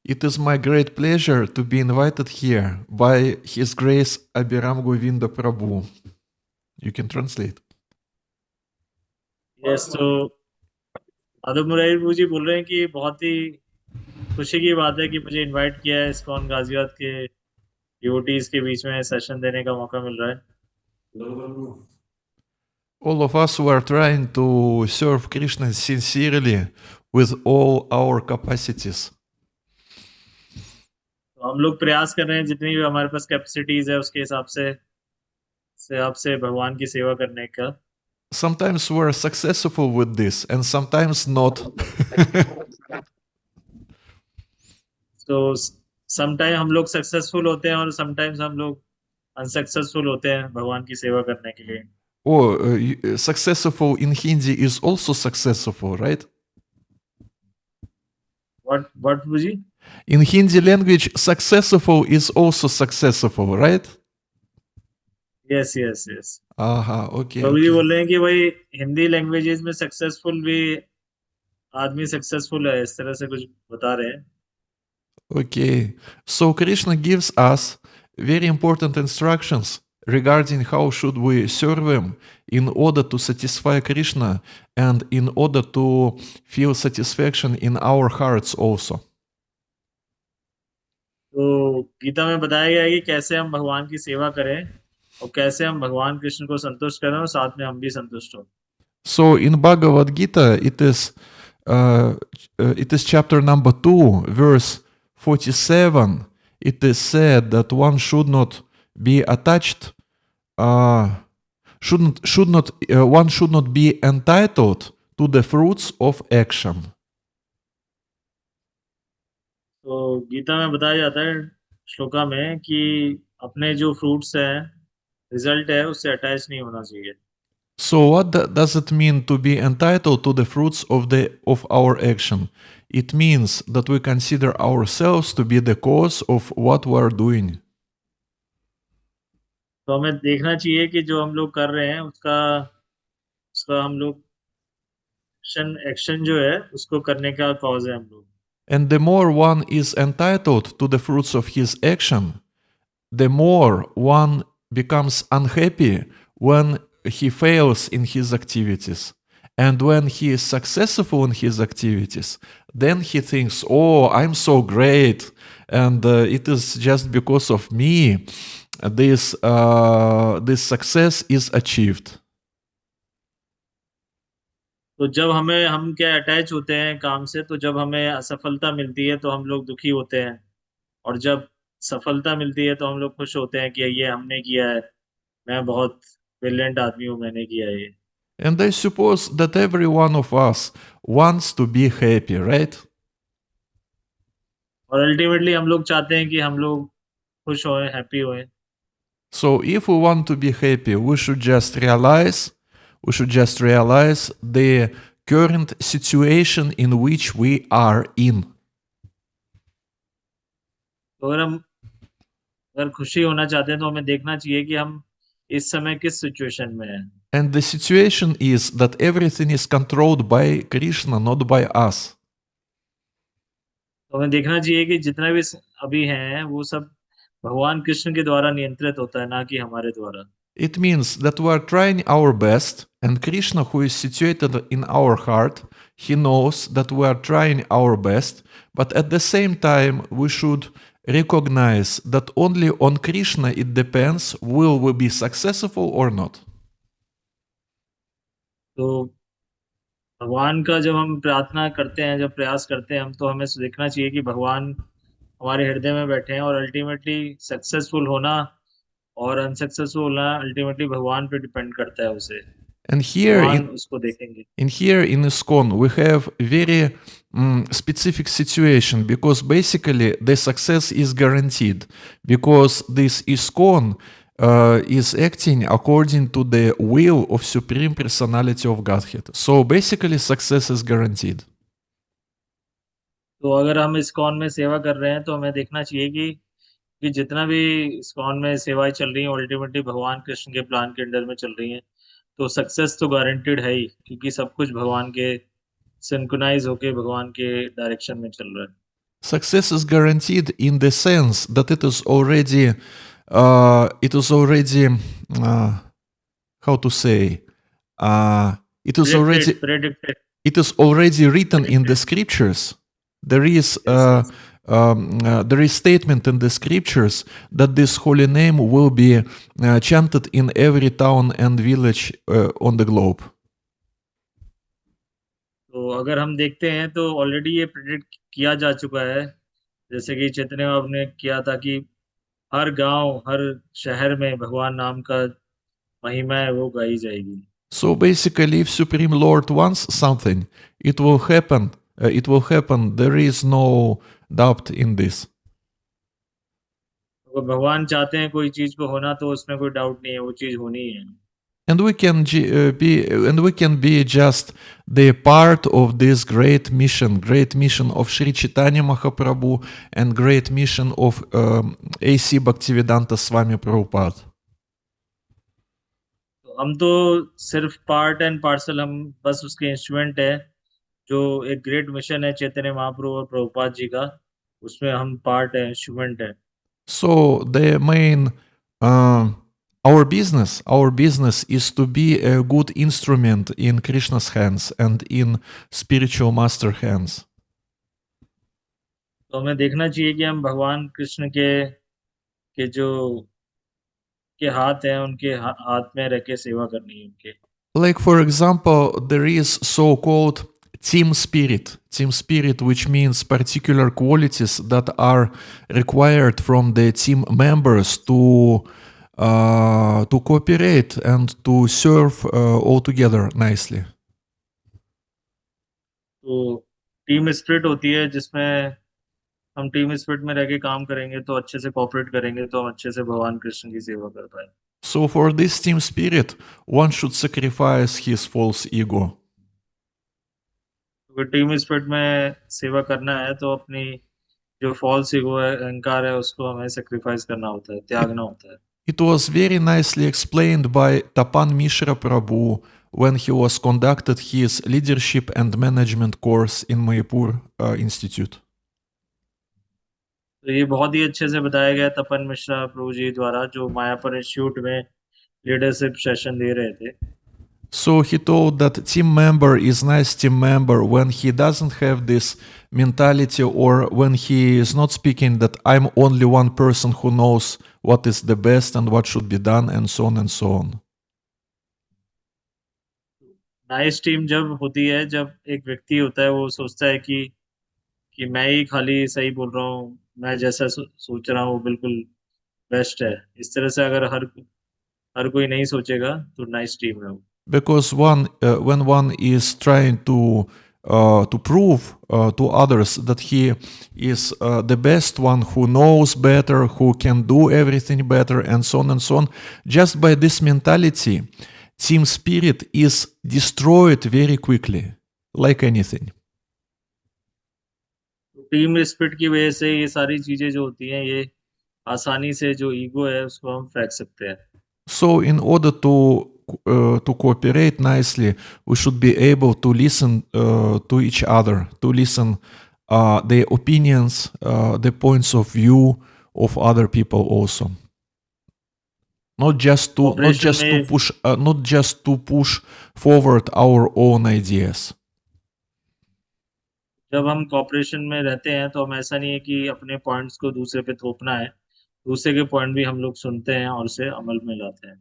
It is my great pleasure to be invited here by His Grace Abhiram Govinda Prabhu. You can translate. Yes, तो माधव मुरारी प्रभु जी बोल रहे हैं कि बहुत ही खुशी की बात है कि मुझे इनवाइट किया है इस्कॉन गाजियाबाद के डिवोटीज के बीच में सेशन देने का मौका मिल रहा है। All of us were trying to serve Krishna sincerely with all our capacities. तो हम लोग प्रयास कर रहे हैं जितनी भी हमारे पास कैपेसिटीज है उसके हिसाब से आपसे भगवान की सेवा करने का। Sometimes we're successful with this and sometimes not. तो समटाइम हम लोग सक्सेसफुल होते हैं और समटाइम्स हम लोग अनसक्सेसफुल होते हैं भगवान की सेवा करने के लिए। Successful in Hindi is also successful, right? What Prabhu ji? In Hindi language, successful is also successful, right? Yes yes yes. Okay, Prabhu ji okay. बोल रहे हैं कि भाई हिंदी लैंग्वेजेस में सक्सेसफुल भी आदमी सक्सेसफुल है, इस तरह से कुछ बता रहे हैं। Okay. So Krishna gives us very important instructions regarding how should we serve him in order to satisfy Krishna and in order to feel satisfaction in our hearts also. तो गीता में बताया गया है कि कैसे हम भगवान की सेवा करें और कैसे हम भगवान कृष्ण को संतुष्ट करें और साथ में हम भी संतुष्ट हों। So in Bhagavad Gita, it is chapter number 2, verse 47. It is said that one should not be attached, one should not be entitled to the fruits of action. तो गीता में बताया जाता है श्लोका में कि अपने जो फ्रूट्स हैं, रिजल्ट है, उससे अटैच नहीं होना चाहिए। So what does it mean to be entitled to the fruits of our action? It means that we consider ourselves to be the cause of what we are doing. तो हमें देखना चाहिए कि जो हम लोग कर रहे हैं उसका उसका हम लोग एक्शन जो है उसको करने का कॉज है हम लोग। And the more one is entitled to the fruits of his action, the more one becomes unhappy when he fails in his activities. And when he is successful in his activities, then he thinks, oh, I'm so great. And it is just because of me this success is achieved. तो जब हम क्या attach होते हैं काम से, तो जब हमें असफलता मिलती है तो हम लोग दुखी होते हैं, और जब सफलता मिलती है तो हम लोग खुश होते हैं कि ये हमने किया है, मैं बहुत ब्रिलियंट आदमी हूँ, मैंने किया है ये। And I suppose that every one of us wants to be happy, right? और अल्टीमेटली हम लोग चाहते हैं कि हम लोग खुश होएं, happy होएं। So if we want to be happy, we should just realize the current situation in which we are in. तो अगर खुशी होना चाहते हैं तो हमें देखना चाहिए कि हम इस समय किस सिचुएशन में हैं। And the situation is that everything is controlled by Krishna, not by us. तो हमें देखना चाहिए कि जितना भी अभी हैं वो सब भगवान कृष्ण के द्वारा नियंत्रित होता है, ना कि हमारे द्वारा। It means that we are trying our best, and Krishna, who is situated in our heart, he knows that we are trying our best, but at the same time, we should recognize that only on Krishna it depends will we be successful or not. तो भगवान का जब हम प्रार्थना करते हैं, जब प्रयास करते हैं हम, तो हमें देखना चाहिए कि भगवान हमारे हृदय में बैठे हैं, और अल्टीमेटली सक्सेसफुल होना और अनसक्सेसफुल होना अल्टीमेटली भगवान पे डिपेंड करता है उसे। And भगवान उसको देखेंगे। here in ISKCON, we have very specific situation because basically the success is guaranteed because this ISKCON is acting according to the will of Supreme Personality of Godhead. So basically success is guaranteed. तो अगर हम ISKCON में सेवा कर रहे हैं तो हमें देखना चाहिए कि जितना भी इस्कॉन में सेवाएं चल रही हैं अल्टीमेटली भगवान कृष्ण के प्लान के अंडर में चल रही हैं, तो सक्सेस तो गारंटेड है ही, क्योंकि सब कुछ भगवान के सिंक्रोनाइज होके भगवान के डायरेक्शन में चल रहा है। Success is guaranteed in the sense that it is already, how to say, it is already Predicted. it is already written in the scriptures. There is Yes. there is statement in the scriptures that this holy name will be chanted in every town and village on the globe. तो अगर हम देखते हैं तो already ये predict किया जा चुका है, जैसे कि चैतन्य बाबा ने किया था कि हर गांव, हर शहर में भगवान नाम का महिमा है वो गाई जाएगी। So basically, if Supreme Lord wants something, it will happen. It will happen. There is no doubt in this. अगर भगवान चाहते हैं कोई चीज को होना तो उसमें कोई डाउट नहीं है, वो चीज होनी ही है। And we can be just the part of this great mission of Sri Chaitanya Mahaprabhu and great mission of A.C. Bhaktivedanta Swami Prabhupada. तो हम तो सिर्फ पार्ट एंड पार्सल, हम बस उसके इंस्ट्रूमेंट है। जो एक ग्रेट मिशन है चैतन्य महाप्रभु और प्रभुपाद जी का, उसमें हम पार्ट है, इंस्ट्रूमेंट है। So the main our business is to be a good instrument in Krishna's hands and in spiritual master hands. तो हमें देखना चाहिए कि हम भगवान कृष्ण के जो के हाथ हैं, उनके हाथ में रह के सेवा करनी है उनके। Like for example, there is so-called team spirit, which means particular qualities that are required from the team members to cooperate and to serve all together nicely. तो टीम स्पिरिट होती है जिसमें हम टीम स्पिरिट में रह के काम करेंगे, तो अच्छे से कोऑपरेट करेंगे, तो हम अच्छे से भगवान कृष्ण की सेवा कर पाए। So for this team spirit, one should sacrifice his false ego. अगर टीम स्पिरिट में सेवा करना है तो अपनी जो फॉल्स ईगो है, अहंकार है, उसको हमें सेक्रीफाइस करना होता है, त्यागना होता है। It was very nicely explained by Tapan Mishra Prabhu when he was conducted his leadership and management course in Mayapur Institute. तो ये बहुत ही अच्छे से बताया गया तपन मिश्रा प्रभु जी द्वारा, जो मायापुर इंस्टीट्यूट में लीडरशिप सेशन दे रहे थे। So he told that team member is nice team member when he doesn't have this mentality or when he is not speaking that I'm only one person who knows what is the best and what should be done and so on and so on. Nice team जब होती है, जब एक व्यक्ति होता है वो सोचता है कि मैं ही खाली सही बोल रहा हूँ, मैं जैसा सोच रहा हूँ वो बिल्कुल बेस्ट है। इस तरह से अगर हर कोई नहीं सोचेगा तो नाइस टीम है वो। Because when one is trying to prove to others that he is the best one who knows better, who can do everything better, and so on, just by this mentality, team spirit is destroyed very quickly, like anything. Team spirit की वजह से ये सारी चीजें जो होती हैं, ये आसानी से जो ईगो है उसको हम फेंक सकते हैं। So in order to cooperate nicely, we should be able to listen to each other, to listen the opinions, the points of view of other people also. Not just to push forward our own ideas. जब हम corporation में रहते हैं तो हम ऐसा नहीं है कि अपने पॉइंट्स को दूसरे पे थोपना है, दूसरे के पॉइंट भी हम लोग सुनते हैं और उसे अमल में लाते हैं।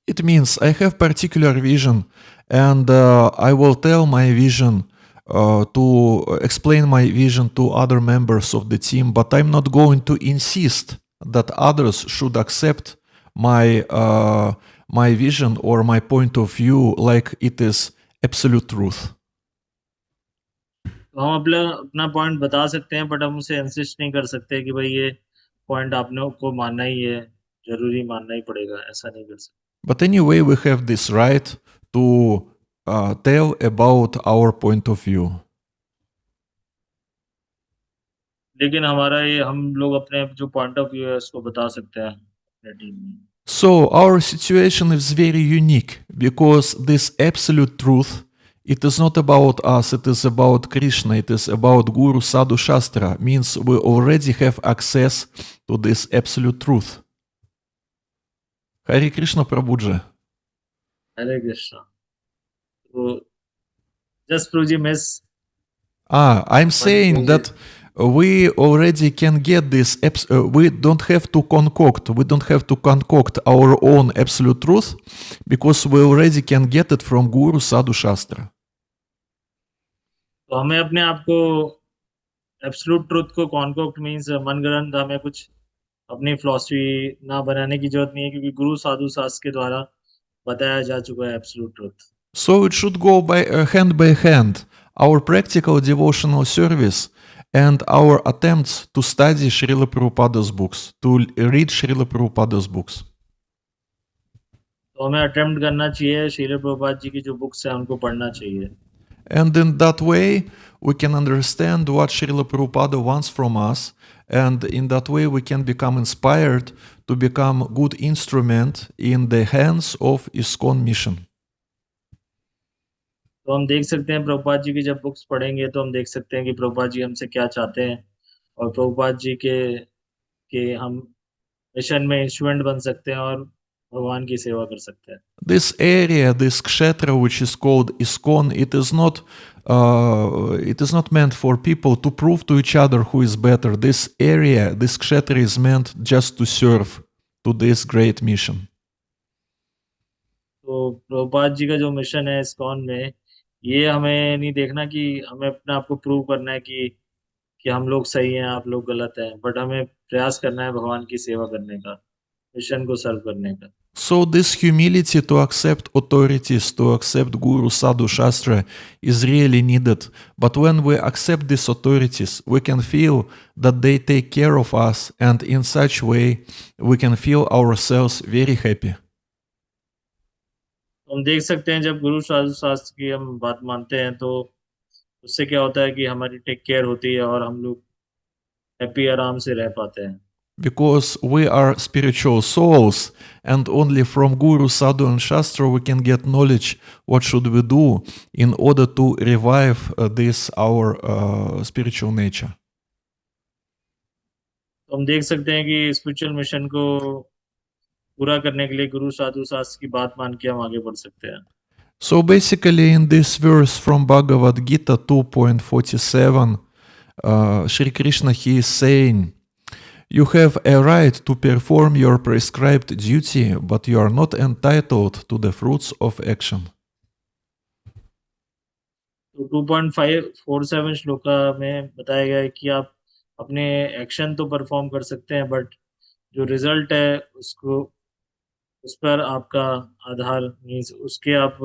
It means I have particular vision and I will tell my vision to explain my vision to other members of the team, but I'm not going to insist that others should accept my vision or my point of view like it is absolute truth. तो हम अपना point बता सकते हैं, but हम उसे insist नहीं कर सकते कि भाई ये पॉइंट आपने को मानना ही है, जरूरी मानना ही पड़ेगा, ऐसा नहीं कर सकते। But anyway, we have this right to tell about our point of view. लेकिन हमारा ये हम लोग अपने जो पॉइंट ऑफ व्यू है उसको बता सकते हैं अपने टीम में। So our situation is very unique because this absolute truth It is not about us, it is about Krishna, it is about Guru Sadhu Shastra, means we already have access to this absolute truth. Hare Krishna Prabhuji. हरे कृष्णा। तो just Prabhu miss I'm saying that we already can get this, we don't have to concoct our own absolute truth, because we already can get it from Guru Sadhu Shastra. तो हमें अपने आप को absolute truth को कॉन्कोक्ट means मनगढ़ंत हमें कुछ अपनी philosophy ना बनाने की जरूरत नहीं है, क्योंकि गुरु साधु शास्त्र के द्वारा बताया जा चुका है absolute truth. So it should go by hand, our practical devotional service and our attempts to study Srila Prabhupada's books, to read Srila Prabhupada's books. तो हमें अटेम्प्ट करना चाहिए, श्रील प्रभुपाद जी की जो बुक्स है उनको पढ़ना चाहिए। And in that way, we can understand what Srila Prabhupada wants from us, and in that way, we can become inspired to become good instrument in the hands of ISKCON mission. तो हम देख सकते हैं प्रभुपाद जी की जब books पढ़ेंगे तो हम देख सकते हैं कि प्रभुपाद जी हमसे क्या चाहते हैं, और प्रभुपाद जी के हम मिशन में इंस्ट्रूमेंट बन सकते हैं और भगवान की सेवा कर सकते हैं। This area, this kshetra, which is called ISKCON, it is not meant for people to prove to each other who is better. This area, this kshetra, is meant just to serve to this great mission. तो प्रभुपाद जी का जो mission है ISKCON में, ये हमें नहीं देखना कि हमें अपने आप को प्रूव करना है कि हम लोग सही हैं, आप लोग गलत हैं, बट हमें प्रयास करना है भगवान की सेवा करने का, मिशन को सर्व करने का। So this humility to accept authorities, to accept Guru Sadhu Shastra is really needed. But when we accept these authorities, we can feel that they take care of us, and in such way we can feel ourselves very happy. हम देख सकते हैं जब गुरु साधु शास्त्र की हम बात मानते हैं तो उससे क्या होता है कि हमारी टेक केयर होती है और हम लोग हैप्पी आराम से रह पाते हैं। Because we are spiritual souls, and only from Guru, Sadhu, and Shastra we can get knowledge what should we do in order to revive this our spiritual nature. तो हम देख सकते हैं कि स्पिरिचुअल मिशन को पूरा करने के लिए गुरु साधु शास्त्र की बात मान के हम आगे बढ़ सकते हैं। So basically, in this verse from Bhagavad Gita 2.47, Shri Krishna, he is saying, you have a right to perform your prescribed duty, but you are not entitled to the fruits of action. तो 2.47 श्लोका में बताया गया है कि आप अपने action तो perform कर सकते हैं, बट जो रिजल्ट है उसको उस पर आपका आधार मीन्स उसके आप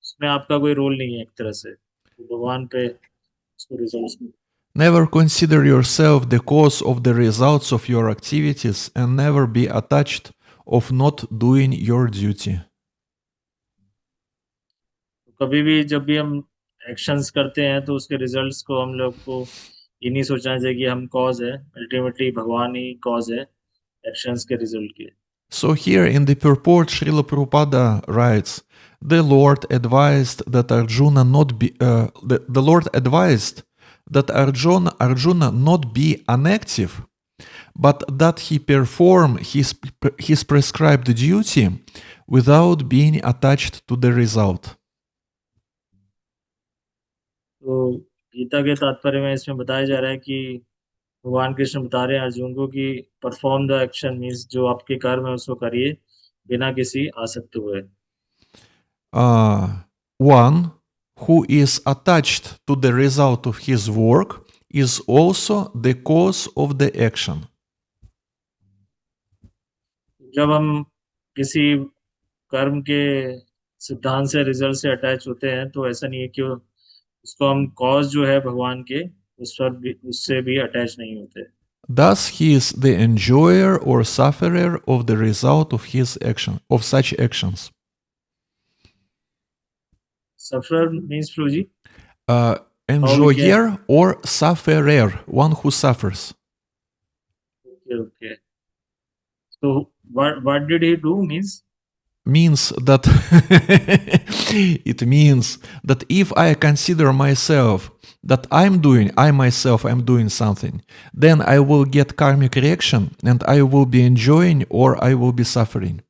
उसमें आपका कोई रोल नहीं है एक तरह से, तो भगवान पे उसको result. Never consider yourself the cause of the results of your activities, and never be attached of not doing your duty. कभी भी जब भी हम एक्शंस करते हैं तो उसके रिजल्ट्स को हम लोग को ये नहीं सोचना चाहिए कि हम कॉज है, अल्टीमेटली भगवान ही कॉज है एक्शंस के रिजल्ट के। So here in the purport, Srila Prabhupada writes, the Lord advised that Arjuna not be the Lord advised that Arjuna not be inactive, but that he perform his prescribed duty without being attached to the result. तो गीता के तात्पर्य में इसमें बताया जा रहा है कि भगवान कृष्ण बता रहे हैं अर्जुन को कि परफॉर्म द एक्शन मीन्स जो आपके कर्म है उसको करिए बिना किसी आसक्त हुए। One who is attached to the result of his work is also the cause of the action. जब हम किसी कर्म के सिद्धांत से रिजल्ट से अटैच होते हैं तो ऐसा नहीं है कि उसको हम कॉज जो है भगवान के उस पर भी उससे भी अटैच नहीं होते। Thus he is the enjoyer or sufferer of the result of his action, of such actions. Sufferer means Prabhu ji Enjoyer or sufferer, one who suffers. Okay, okay. So what did he do means? means that it means that if I consider myself that I myself am doing something, then I will get karmic reaction and I will be enjoying or I will be suffering.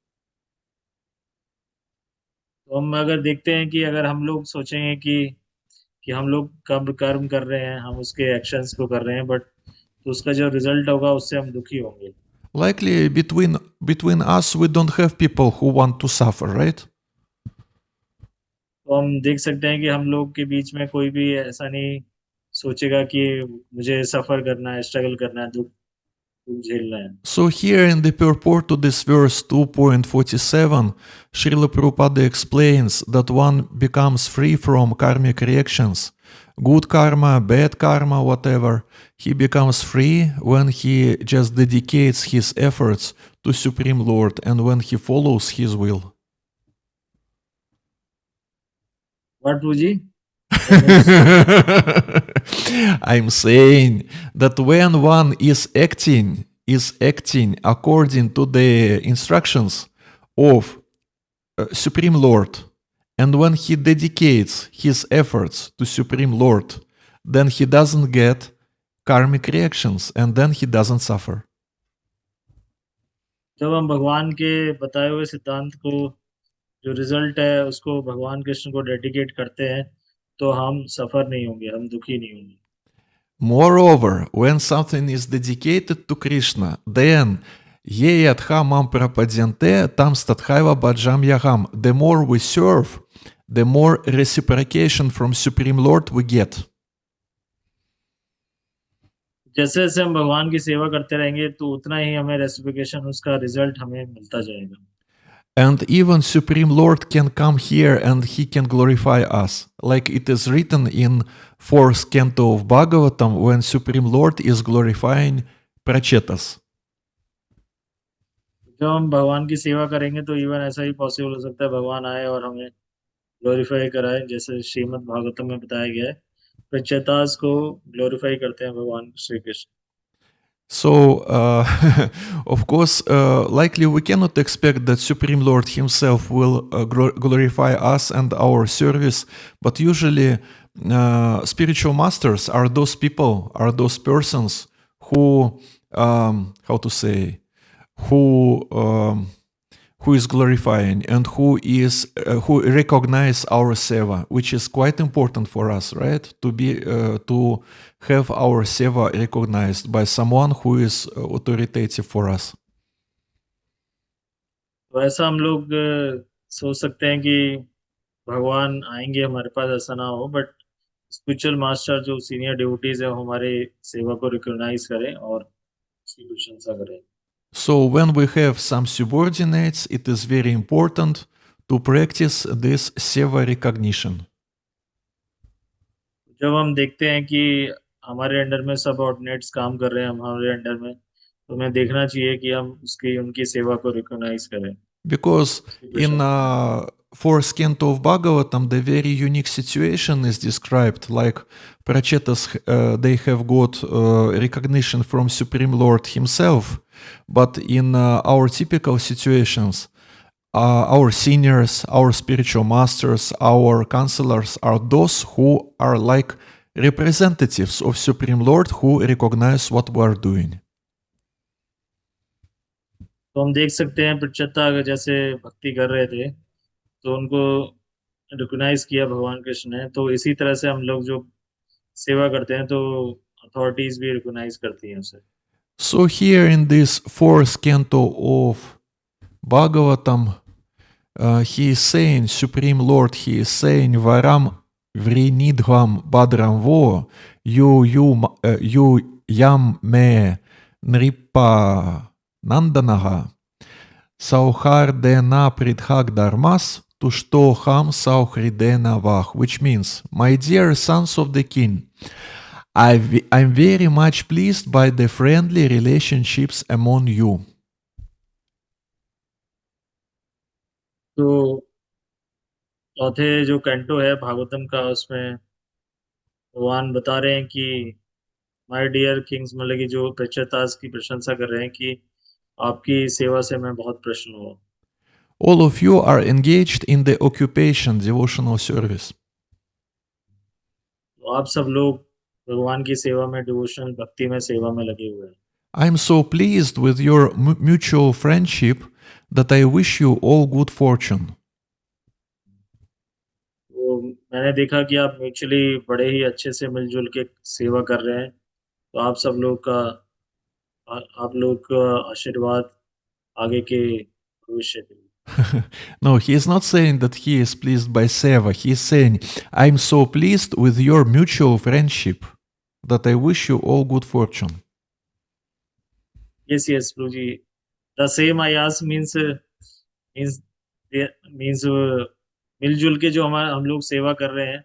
तो हम अगर देखते हैं कि अगर हम लोग सोचेंगे कि हम लोग कब कर्म कर रहे हैं, हम उसके एक्शंस को कर रहे हैं, बट तो उसका जो रिजल्ट होगा उससे हम दुखी होंगे। Likely between us we don't have people who want to suffer, right? तो हम देख सकते हैं कि हम लोग के बीच में कोई भी ऐसा नहीं सोचेगा कि मुझे सफर करना है, स्ट्रगल करना है, दुख दुख झेलना है। So here in the purport to this verse 2.47, Srila Prabhupada explains that one becomes free from karmic reactions. Good karma, bad karma, whatever. He becomes free when he just dedicates his efforts to Supreme Lord and when he follows his will. What ji? I missed. I'm saying that when one is acting according to the instructions of Supreme Lord, and when he dedicates his efforts to Supreme Lord, then he doesn't get karmic reactions and then he doesn't suffer. जब हम भगवान के बताए हुए सिद्धांत को, जो result है उसको भगवान कृष्ण को डेडिकेट करते हैं, तो हम सफर नहीं होंगे, हम दुखी नहीं होंगे। Moreover, when something is dedicated to Krishna, then ye yatha mam prapadyante tam statchaiva bhajam yaham. The more we serve, the more reciprocation from Supreme Lord we get. जैसे जैसे हम भगवान की सेवा करते रहेंगे तो उतना ही हमें रेसिपिकेशन, उसका रिजल्ट हमें मिलता जाएगा। And even Supreme Lord can come here and he can glorify us. Like it is written in 4th canto of Bhagavatam when Supreme Lord is glorifying Prachetas. जब हम भगवान की सेवा करेंगे तो इवन ऐसा ही पॉसिबल हो सकता है भगवान आए और हमें ग्लोरीफाई कराए, जैसे श्रीमद् भागवतम में बताया गया है, प्रचेतास को ग्लोरीफाई करते हैं भगवान Shri Krishna. So, of course, likely we cannot expect that Supreme Lord Himself will glorify us and our service, but usually spiritual masters are those people, are those persons who, how to say, who who is glorifying and who recognize our seva, which is quite important for us, right? To have our seva recognized by someone who is authoritative for us. तो ऐसा हम लोग सोच सकते हैं कि भगवान आएंगे हमारे पास, ऐसा ना हो, बट स्पिरिचुअल मास्टर जो सीनियर डिवोटीज है वो हमारे सेवा को रिकॉग्नाइज करें और उसकी प्रशंसा करें। So when we have some subordinates, it is very important to practice this seva recognition. जब हम देखते हैं कि हमारे अंडर में सब ऑर्डिनेट्स काम कर रहे हैं हमारे अंडर में, तो हमें देखना चाहिए कि हम उसकी उनकी सेवा को रिकॉग्नाइज करें, Because उसकी in प्रशंसा करें। fourth canto of Bhagavatam, the very unique situation is described. Like Prachetas, they have got recognition from Supreme Lord Himself, but in our typical situations, our seniors, our spiritual masters, our counselors are those who are like representatives of Supreme Lord who recognize what we are doing. तो हम देख सकते हैं प्रचेता अगर जैसे भक्ति कर रहे थे तो उनको रिकॉग्नाइज किया भगवान कृष्ण ने, तो इसी तरह से हम लोग जो सेवा करते हैं तो अथॉरिटीज भी रिकॉग्नाइज करती हैं उसे। So here in this fourth canto of Bhagavatam, he is saying, Supreme Lord, he is saying, Varam vrinidham badram vo, you yam me nripa nandanaha, sauhardena pridhak dharmas, tushtoham sauhridena vah, which means, my dear sons of the king, I'm very much pleased by the friendly relationships among you. तो चौथे जो canto है भागवतम का, उसमें भगवान बता रहे हैं कि माय डियर किंग्स, मतलब कि जो प्रचेतास की प्रशंसा कर रहे हैं कि आपकी सेवा से मैं बहुत प्रसन्न हूँ। All of you are engaged in the occupation, devotional service. तो आप सब लोग भगवान की सेवा में, डिवोशनल भक्ति में, सेवा में लगे हुए हैं। I am so pleased with your mutual friendship that I wish you all good fortune. तो मैंने देखा कि आप म्यूचुअली बड़े ही अच्छे से मिलजुल के सेवा कर रहे हैं, तो आप सब लोग का आप लोग का आशीर्वाद आगे के भविष्य के लिए। No, he is not saying that he is pleased by Seva. He is saying, I am so pleased with your mutual friendship that I wish you all good fortune. Yes, yes, Guruji. The same I ask means means मिलजुल के जो हम लोग सेवा कर रहे हैं,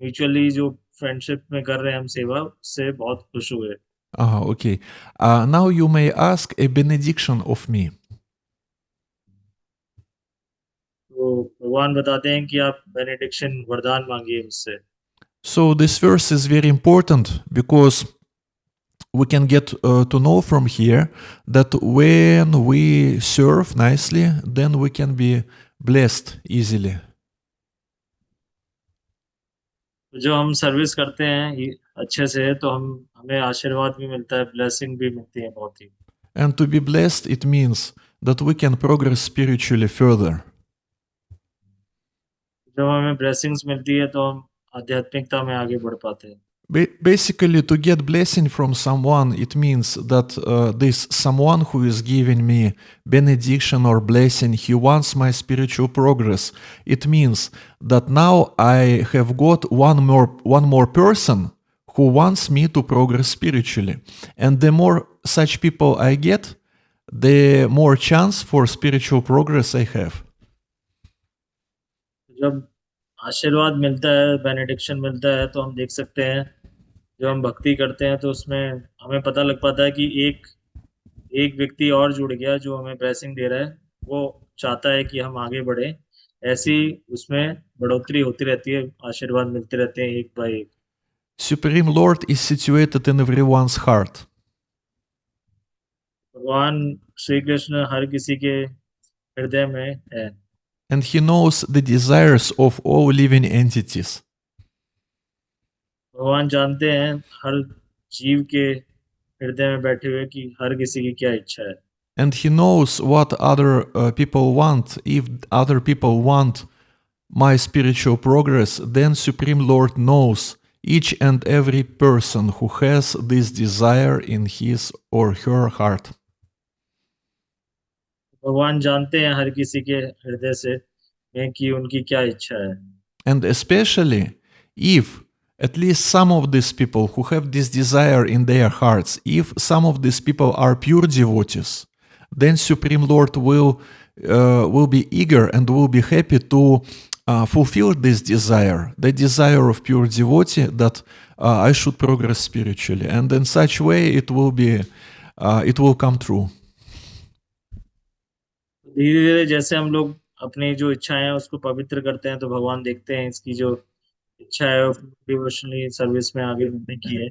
mutually जो फ्रेंडशिप में कर रहे हैं हम सेवा, उससे बहुत खुश हुए। Okay. Now you may ask a benediction of me. तो भगवान बताते हैं कि आप बेनेडिक्शन वरदान मांगिए मुझसे। So this verse is very important because we can get to know from here that when we serve nicely, then we can be blessed easily. जो हम सर्विस करते हैं अच्छे से, तो हमें आशीर्वाद भी मिलता है, ब्लेसिंग भी मिलती है बहुत ही। And to be blessed, it means that we can progress spiritually further. जब हमें ब्लेसिंग्स मिलती है तो हम आध्यात्मिकता में आगे बढ़ पाते हैं। Basically, to get blessing from someone, it means that this someone who is giving me benediction or blessing, he wants my spiritual progress. It means that now I have got one more person who wants me to progress spiritually. And the more such people I get, the more chance for spiritual progress I have. जब आशीर्वाद मिलता है, benediction मिलता है, तो हम देख सकते हैं, जब हम भक्ति करते हैं तो उसमें हमें पता लग पाता है कि एक व्यक्ति और जुड़ गया जो हमें ब्लेसिंग दे रहा है, वो चाहता है कि हम आगे बढ़े। ऐसी उसमें बढ़ोतरी होती रहती है, आशीर्वाद मिलते रहते हैं एक बाय एक। Supreme Lord is situated in everyone's heart. भगवान श्री कृष्ण हर किसी के हृदय में है, And he knows the desires of all living entities. भगवान जानते हैं हर जीव के हृदय में बैठे हुए कि हर किसी की क्या इच्छा है। And he knows what other people want. If other people want my spiritual progress, then Supreme Lord knows each and every person who has this desire in his or her heart. भगवान जानते हैं हर किसी के हृदय से कि उनकी क्या इच्छा है। And especially if at least some of these people who have this desire in their hearts, if some of these people are pure devotees, then Supreme Lord will be eager and will be happy to fulfill this desire, the desire of pure devotee that I should progress spiritually, and in such way it will come true. धीरे धीरे जैसे हम लोग अपनी जो इच्छाएं हैं उसको पवित्र करते हैं, तो भगवान देखते हैं इसकी जो इच्छा है डिवोशनली सर्विस में आगे बढ़ने की है,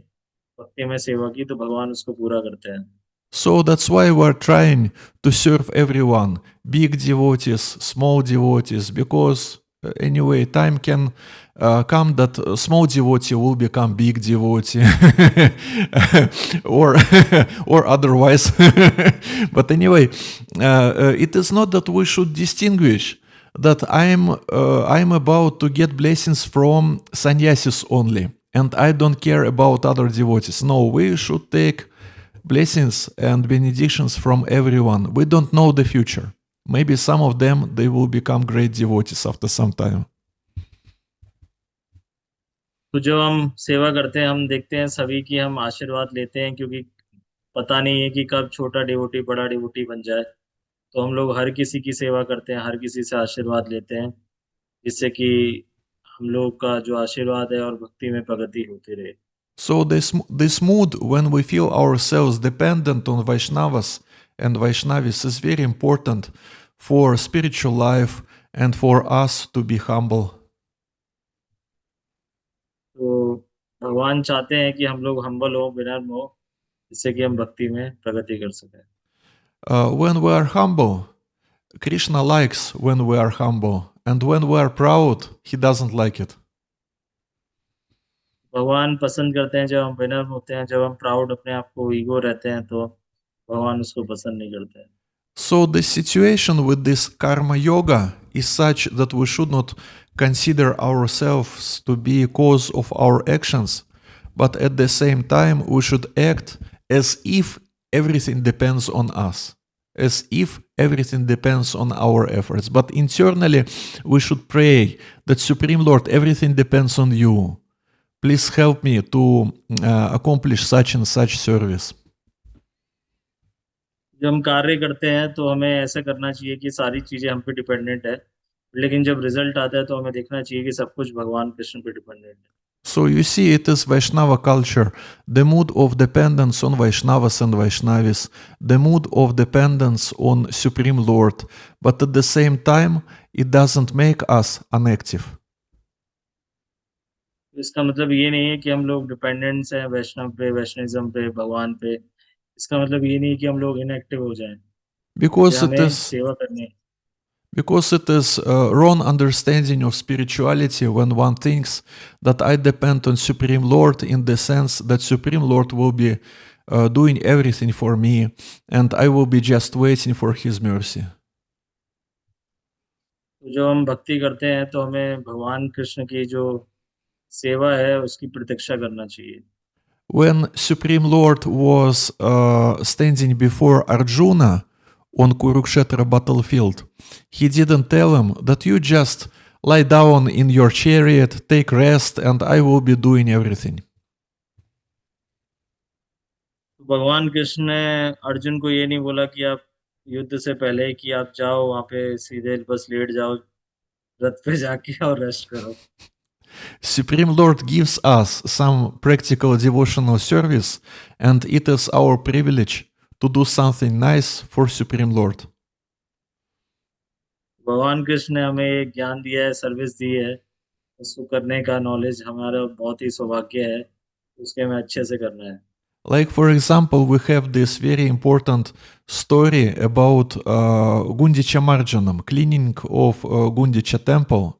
भक्ति में सेवा की, तो भगवान उसको पूरा करते हैं। So that's why we're trying to serve everyone, big devotees, small devotees, because anyway, time can come that a small devotee will become big devotee, or or otherwise. But anyway, it is not that we should distinguish that I'm about to get blessings from sannyasis only, and I don't care about other devotees. No, we should take blessings and benedictions from everyone. We don't know the future. Maybe some of them, they will become great devotees after some time. तो जब हम सेवा करते हैं, हम देखते हैं सभी की हम आशीर्वाद लेते हैं, क्योंकि पता नहीं है कि कब छोटा डिवोटी बड़ा डिवोटी बन जाए। तो हम लोग हर किसी की सेवा करते हैं, हर किसी से आशीर्वाद लेते हैं, जिससे कि हम लोग का जो आशीर्वाद है और भक्ति में प्रगति होती रहे। So this mood when we feel ourselves dependent on Vaishnavas and Vaishnavis is very important for spiritual life and for us to be humble. तो भगवान चाहते हैं कि हम लोग हम्बल हो, विनम्र हो, जिससे कि हम भक्ति में प्रगति कर सकें। When we are humble, Krishna likes when we are humble, and when we are proud, he doesn't like it. भगवान पसंद करते हैं जब हम विनम्र होते हैं, जब हम प्राउड अपने आप को ईगो रहते हैं तो भगवान उसको पसंद नहीं करते हैं। So the situation with this karma yoga is such that we should not consider ourselves to be a cause of our actions, but at the same time we should act as if everything depends on us, as if everything depends on our efforts. But internally we should pray that Supreme Lord, everything depends on you. Please help me to accomplish such and such service. जब हम कार्य करते हैं तो हमें ऐसा करना चाहिए कि सारी चीजें हम पे डिपेंडेंट है, लेकिन जब रिजल्ट आता है तो हमें देखना चाहिए कि सब कुछ भगवान कृष्ण पे डिपेंडेंट है। So you see, it is Vaishnava culture, the mood of dependence on Vaishnavas and Vaishnavis, the mood of dependence on Supreme Lord, but at the same time, it doesn't make us inactive. इसका मतलब ये नहीं है कि हम लोग dependence हैं वैष्णव पे, वैष्णविज्म पे, भगवान पे। इसका मतलब ये नहीं है कि हम लोग इनएक्टिव हो जाएं Because या it हमें is सेवा करनी है। because it is a wrong understanding of spirituality when one thinks that I depend on Supreme Lord in the sense that Supreme Lord will be doing everything for me and I will be just waiting for His mercy. तो जो हम भक्ति करते हैं तो हमें भगवान कृष्ण की जो सेवा है उसकी प्रतीक्षा करना चाहिए। When Supreme Lord was standing before Arjuna on Kurukshetra battlefield, he didn't tell him that you just lie down in your chariot, take rest, and I will be doing everything. तो भगवान कृष्ण ने अर्जुन को ये नहीं बोला कि आप युद्ध से पहले कि आप जाओ वहां पे सीधे बस लेट जाओ रथ पे जाके और रेस्ट करो। Supreme Lord gives us some practical devotional service, and it is our privilege to do something nice for Supreme Lord. भगवान कृष्ण ने हमें एक ज्ञान दिया है, सर्विस दी है, उसको करने का नॉलेज हमारा बहुत ही सौभाग्य है, उसके हमें अच्छे से करना है। Like, for example, we have this very important story about Gundicha Marjanam, cleaning of Gundicha temple.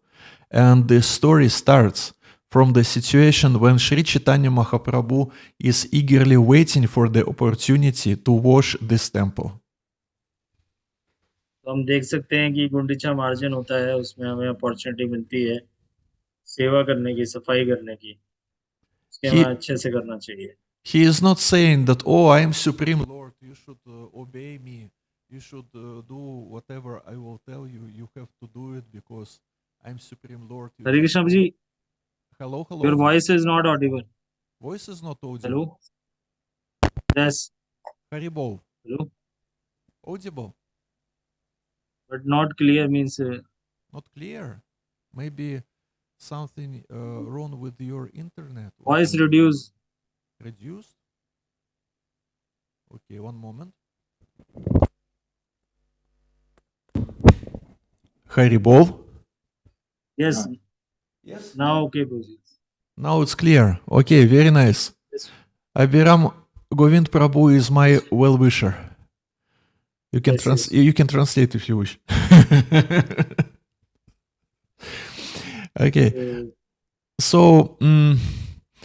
And the story starts from the situation when Sri Chaitanya Mahaprabhu is eagerly waiting for the opportunity to wash this temple. तो हम देख सकते हैं कि Gundicha margin होता है, उसमें हमें अपॉर्चुनिटी मिलती है सेवा करने की, सफाई करने की, उसके हमें He, अच्छे से करना चाहिए। he is not saying that, oh, I am Supreme Lord, you should obey me, you should do whatever I will tell you, you have to do it because I'm Supreme Lord. Hare Krishna ji, Hello, your hello. Voice is not audible. Voice is not audible. Hello, yes, Haribol. Hello, Audible. But not clear means Not clear. Maybe something wrong with your internet. Voice reduce. Reduced? Okay, one moment. Haribol. Yes, Yes. Now okay proceed. Now it's clear. Okay, very nice. Abhiram Govind Prabhu is my well-wisher. You can Yes, you can translate if you wish. Okay. So,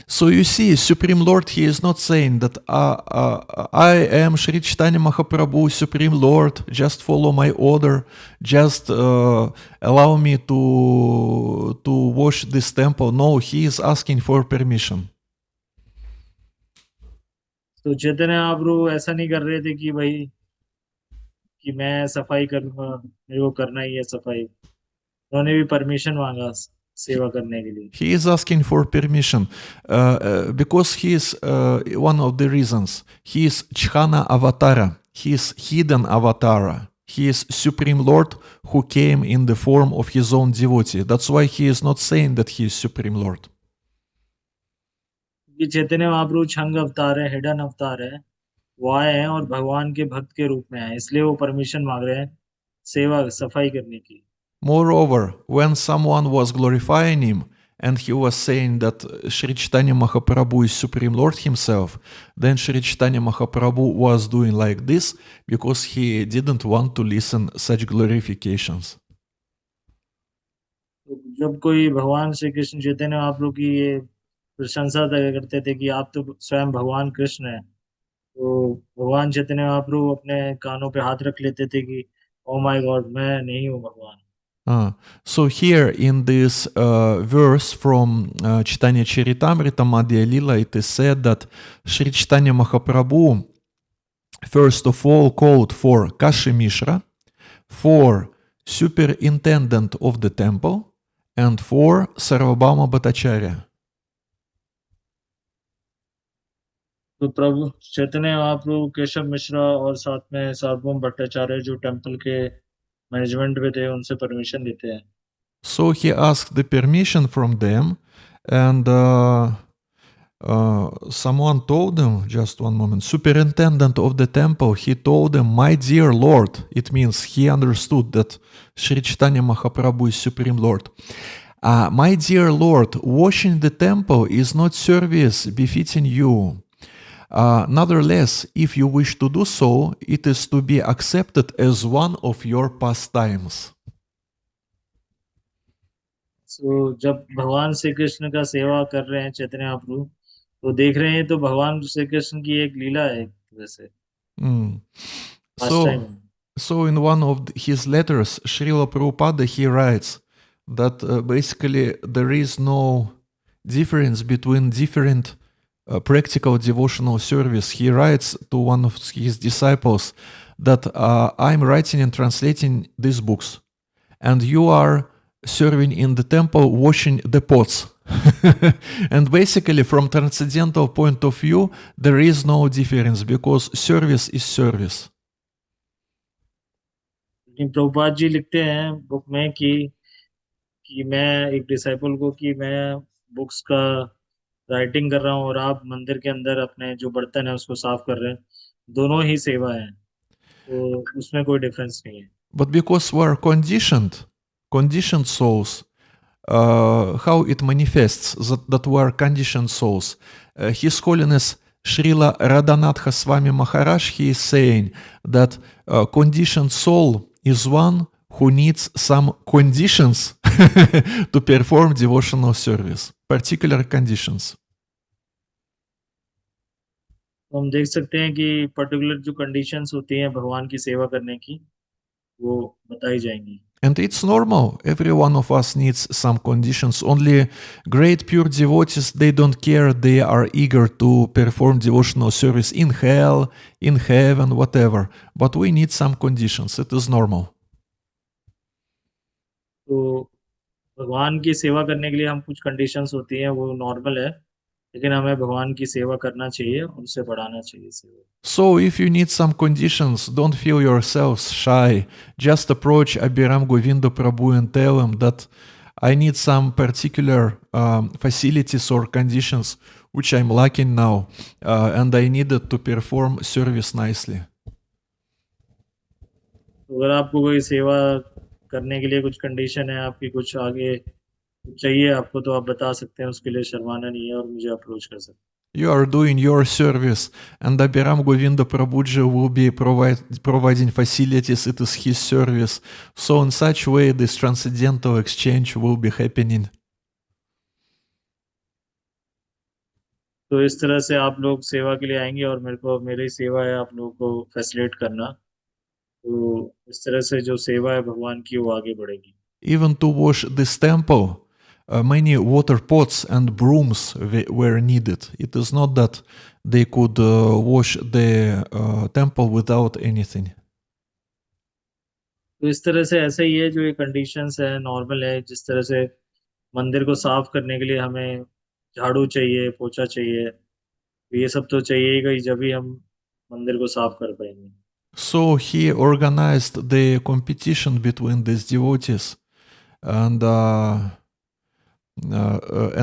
so you see, Supreme Lord, he is not saying that I am Sri Chaitanya Mahaprabhu, Supreme Lord, just follow my order, just allow me to wash this temple. No, he is asking for permission. तो चैतन्य महाप्रभु ऐसा नहीं कर रहे थे कि भाई कि मैं सफाई करूंगा, मेरे को करना ही है सफाई। उन्होंने भी परमिशन मांगा सेवा करने के लिए। He is asking for permission because he is one of the reasons. He is Chhana Avatara. He is hidden Avatara. He is Supreme Lord who came in the form of his own devotee. That's why he is not saying that he is Supreme Lord. कि चैतन्य महाप्रभु छंग अवतार है, hidden अवतार है, वो आए हैं और भगवान के भक्त के रूप में आए, इसलिए वो परमिशन मांग रहे हैं सेवा सफाई करने की। Moreover, when someone was glorifying him, and he was saying that Sri Chaitanya Mahaprabhu is Supreme Lord himself, then Sri Chaitanya Mahaprabhu was doing like this because he didn't want to listen such glorifications. जब कोई भगवान श्री कृष्ण चैतन्य महाप्रभु की ये प्रशंसा करते थे कि आप तो स्वयं भगवान कृष्ण हैं, तो भगवान चैतन्य महाप्रभु अपने कानों पे हाथ रख लेते थे कि ओ माय गॉड, मैं नहीं हूँ भगवान. So here in this verse from Chaitanya Charitamrita Madhya Lila, it is said that Sri Chaitanya Mahaprabhu first of all called for Kashi Mishra, for superintendent of the temple, and for Sarvabhauma Bhattacharya. तो प्रभु चैतन्य महाप्रभु केशव मिश्रा और साथ में सार्वभौम भट्टाचार्य जो temple के management पे थे, उनसे permission लेते हैं. So he asked the permission from them, and someone told him, just one moment, superintendent of the temple, he told him, my dear Lord, it means he understood that Sri Chaitanya Mahaprabhu is Supreme Lord. My dear Lord, washing the temple is not service befitting you. Nevertheless, if you wish to do so, it is to be accepted as one of your pastimes. So, जब भगवान श्री कृष्ण का सेवा कर रहे हैं चैतन्य महाप्रभु, तो देख रहे हैं तो भगवान श्री कृष्ण की एक लीला है वैसे. So in one of his letters, Srila Prabhupada, he writes that basically there is no difference between different practical devotional service. He writes to one of his disciples that I'm writing and translating these books, and you are serving in the temple, washing the pots. And basically, from transcendental point of view, there is no difference because service is service. Prabhupada ji लिखते हैं book में कि मैं एक disciple को कि मैं books का राइटिंग कर रहा हूँ और आप मंदिर के अंदर अपने जो बर्तन है उसको साफ कर रहे हैं, दोनों ही सेवा है, तो उसमें कोई डिफरेंस नहीं है. But because we are conditioned souls, how it manifests that we are conditioned souls. His Holiness Srila Radhanatha Swami Maharaj, he is saying that conditioned soul is one who needs some conditions to perform devotional service, particular conditions. तो हम देख सकते हैं कि particular जो conditions होती हैं भगवान की सेवा करने की, वो बताई जाएंगी. And it's normal. Every one of us needs some conditions. Only great pure devotees, they don't care. They are eager to perform devotional service in hell, in heaven, whatever. But we need some conditions. It is normal. तो भगवान की सेवा करने के लिए हम कुछ conditions होती हैं, वो नॉर्मल है, लेकिन हमें भगवान की सेवा करना चाहिए, उनसे बढ़ाना चाहिए सेवा. So if you need some conditions, don't feel yourselves shy. Just approach Abhiram Govinda Prabhu and tell him that I need some particular facilities or conditions which I'm lacking now, and I needed to perform service nicely. अगर आपको कोई सेवा करने के लिए कुछ condition है, आपकी कुछ आगे चाहिए आपको, तो आप बता सकते हैं, उसके लिए शर्माना नहीं है और मुझे अप्रोच कर सकते हैं. You are doing your service, and Abhiram Govinda Prabhuji will be providing facilities. It is his service. So in such way, this transcendental exchange will be happening. तो इस तरह से आप लोग सेवा के लिए आएंगे और मेरी सेवा है आप लोगों को फैसिलिटेट करना. तो इस तरह से जो सेवा है भगवान की, वो आगे बढ़ेगी. Even to wash this temple, many water pots and brooms were needed. It is not that they could wash the temple without anything. तो इस तरह से ऐसा ही है, जो ये कंडीशंस है नॉर्मल है. जिस तरह से मंदिर को साफ करने के लिए हमें झाड़ू चाहिए, पोछा चाहिए, तो ये सब तो चाहिए ही, जब भी हम मंदिर को साफ कर पाएंगे. So he organized the competition between these devotees, and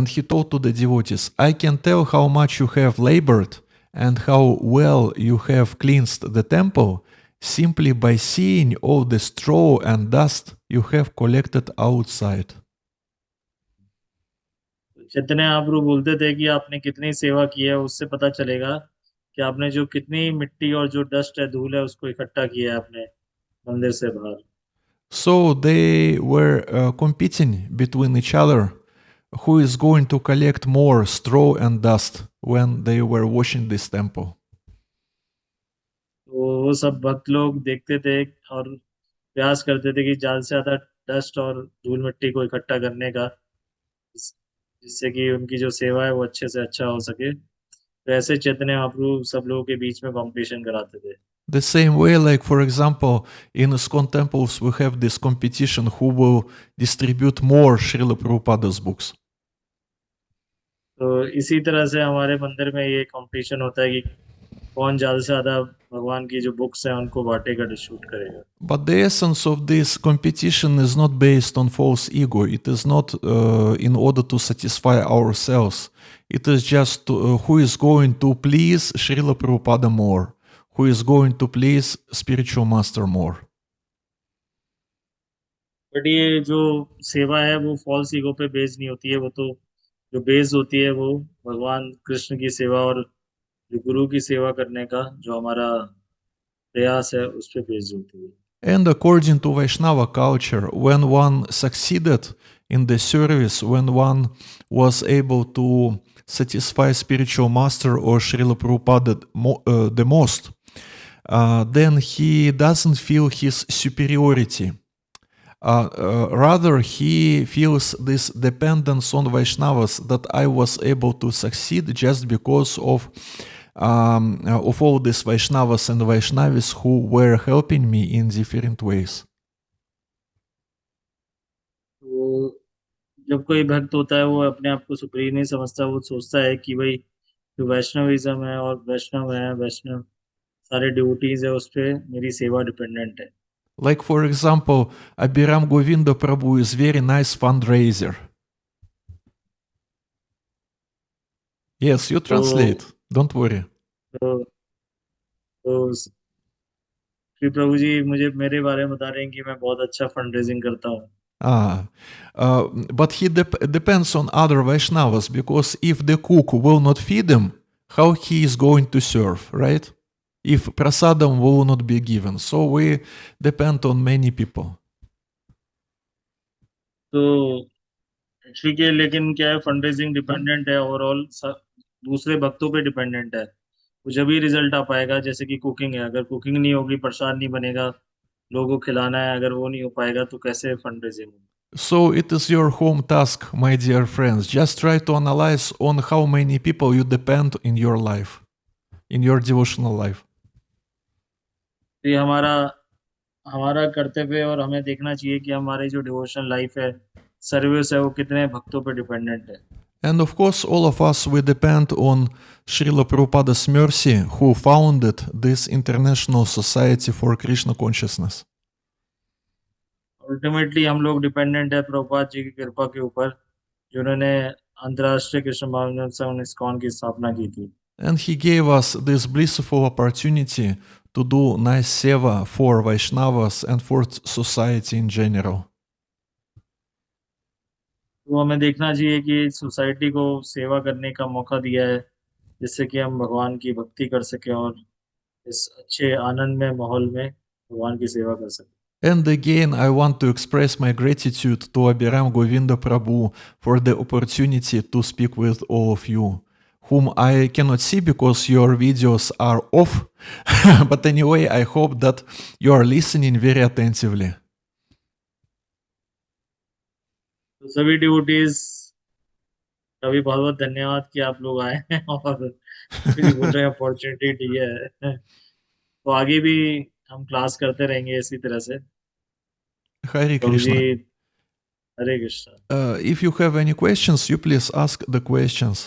he told to the devotees, I can tell how much you have labored and how well you have cleansed the temple simply by seeing all the straw and dust you have collected outside. Chaitanya Mahaprabhu बोलते थे कि आपने कितनी सेवा की है उससे पता चलेगा कि आपने जो कितनी मिट्टी और जो डस्ट है, धूल है, उसको इकट्ठा किया है आपने मंदिर से बाहर। So they were competing between each other who is going to collect more straw and dust when they were washing this temple. तो वो सब भक्त लोग देखते थे और प्रयास करते थे कि ज्यादा से ज्यादा डस्ट और धूल मिट्टी को इकट्ठा करने का, जिस- जिससे कि उनकी जो सेवा है वो अच्छे से अच्छा हो सके। तो ऐसे चैतन्य महाप्रभु सब लोगों के बीच में कंपटीशन कराते थे। The same way, like for example, in ISKCON temples, we have this competition who will distribute more Srila Prabhupada's books. तो इसी तरह से हमारे मंदिर में ये कंपटीशन होता है कि कौन ज्यादा से ज्यादा भगवान की जो बुक्स हैं उनको बांटेगा, डिस्ट्रीब्यूट करेगा। But the essence of this competition is not based on false ego. It is not in order to satisfy ourselves. It is just who is going to please Srila Prabhupada more, who is going to please spiritual master more. But ये जो सेवा है वो false ego पे based नहीं होती है, वो तो जो बेस्ड होती है वो भगवान कृष्ण की सेवा और जो गुरु की सेवा करने का जो हमारा प्रयास है उस पे बेस्ड होती है। And according to Vaishnava culture, when one succeeded in the service, when one was able to satisfy spiritual master or Srila Prabhupada the most, then he doesn't feel his superiority. Rather, he feels this dependence on Vaishnavas that I was able to succeed just because of all these Vaishnavas and Vaishnavis who were helping me in different ways. तो जब कोई भक्त होता है वो अपने आप को सुप्रीम नहीं समझता, वो सोचता है कि भाई जो वैष्णविज्म है और वैष्णव है, वैष्णव सारे ड्यूटीज है, उस पे मेरी सेवा डिपेंडेंट है। Like, for example, Abhiram Govinda Prabhu is very nice fundraiser. Yes, you तो translate. Don't worry. तो, तो श्री प्रभु जी मुझे मेरे बारे में बता रहे हैं कि मैं बहुत अच्छा फंड रेजिंग करता हूँ। Ah, but he depends on other Vaishnavas because if the cook will not feed him, how he is going to serve, right? If prasadam will not be given. So we depend on many people. तो ठीक है, लेकिन क्या है, fund raising dependent है overall, दूसरे भक्तों पे डिपेंडेंट है। तो जब ही रिजल्ट आ पाएगा, जैसे कि कुकिंग है, अगर कुकिंग नहीं होगी, प्रसाद नहीं बनेगा, लोगों को खिलाना है, अगर वो नहीं हो पाएगा तो कैसे फंड रेजिंग होगी। So it is your home task, my dear friends. Just try to analyze on how many people you depend in your life, in your devotional life. तो ये हमारा हमारा कर्तव्य है और हमें देखना चाहिए कि हमारी जो डिवोशनल लाइफ है, सर्विस है, वो कितने भक्तों पे डिपेंडेंट है। And of course, all of us, we depend on Srila Prabhupada's mercy, who founded this International Society for Krishna Consciousness. Ultimately हम लोग डिपेंडेंट है प्रभुपाद जी की कृपा के ऊपर, जिन्होंने अंतर्राष्ट्रीय कृष्ण भावना संघ इस्कॉन की स्थापना की थी। And he gave us this blissful opportunity to do nice seva for Vaishnavas and for society in general. तो हमें देखना चाहिए कि सोसाइटी को सेवा करने का मौका दिया है, जिससे कि हम भगवान की भक्ति कर सकें और इस अच्छे आनंद में माहौल में भगवान की सेवा कर सकें। And again, I want to express my gratitude to Abhiram Govinda Prabhu for the opportunity to speak with all of you, whom I cannot see because your videos are off. But anyway, I hope that you are listening very attentively. तो सभी devotees का भी बहुत बहुत धन्यवाद कि आप लोग आए हैं और मुझे बोल रहे हैं अपॉर्चुनिटी दी है। तो आगे भी हम क्लास करते रहेंगे इसी तरह से। Hare Prabhu ji, Krishna. Hare Krishna. If you have any questions, you please ask the questions.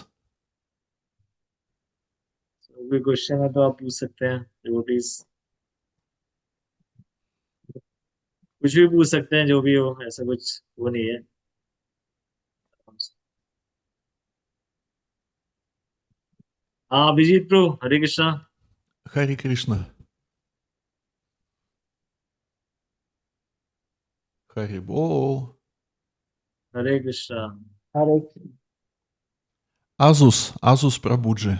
कोई क्वेश्चन है तो आप पूछ सकते हैं डिवोटीज, कुछ भी पूछ सकते हैं, जो भी हो, ऐसा कुछ वो नहीं है। हाँ अभिजीत प्रो, Hare Krishna. Hare Krishna. Hare Bol. Hare Krishna. Hare Azus Prabhuji.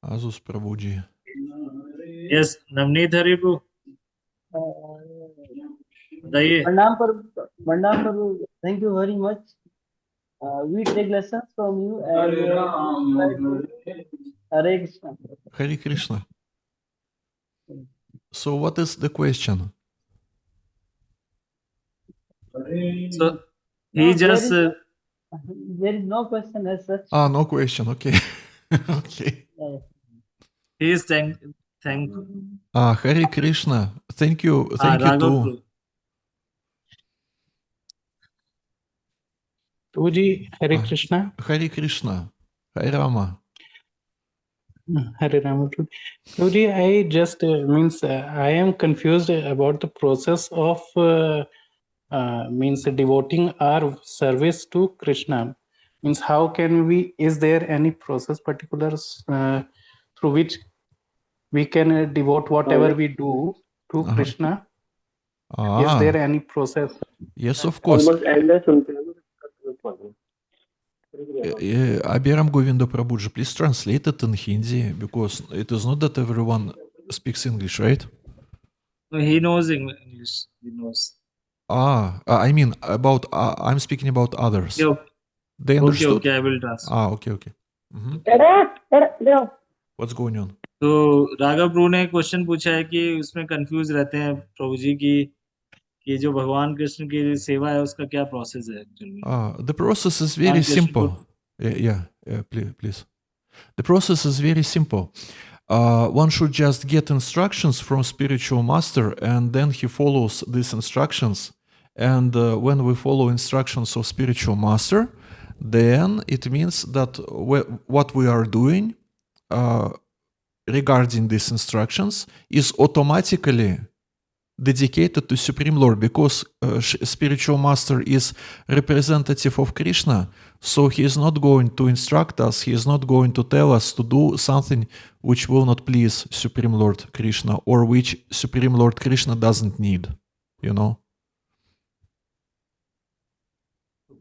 Azus Prabhuji. Yes, Navneet Haripu, बताइए. Mandam Prabhu, thank you very much. We take lessons from you and try to Hare Krishna. Hare Krishna. So what is the question? So he just There is no question as such. No question. Okay. Okay. he is thank. Hare Krishna. Thank you. Thank you Raghav too. Prabhu. Prabhuji, Hare Krishna. Hare Krishna. Hare Rama. Hare Rama. Prabhuji, I just I am confused about the process of devoting our service to Krishna. Means how can we? Is there any process particulars through which we can devote whatever we do to Krishna? Is there any process? Yes, of course. Abhiram Govinda Prabhuji, please translate it in Hindi because it is not that everyone speaks English, right? No, he knows English. He knows. I mean about I'm speaking about others. Okay. They understood. Okay, I will translate. Okay. What's going on? तो राघव प्रभु ने question पूछा है कि उसमें confuse रहते हैं प्रभु जी कि जो भगवान कृष्ण की सेवा है उसका क्या प्रोसेस है actually. The process is very simple. Please. The process is very simple. One should just get instructions from spiritual master and then he follows these instructions. And when we follow instructions of spiritual master, then it means that what we are doing regarding these instructions is automatically dedicated to Supreme Lord because spiritual master is representative of Krishna, so he is not going to instruct us, he is not going to tell us to do something which will not please Supreme Lord Krishna or which Supreme Lord Krishna doesn't need, you know.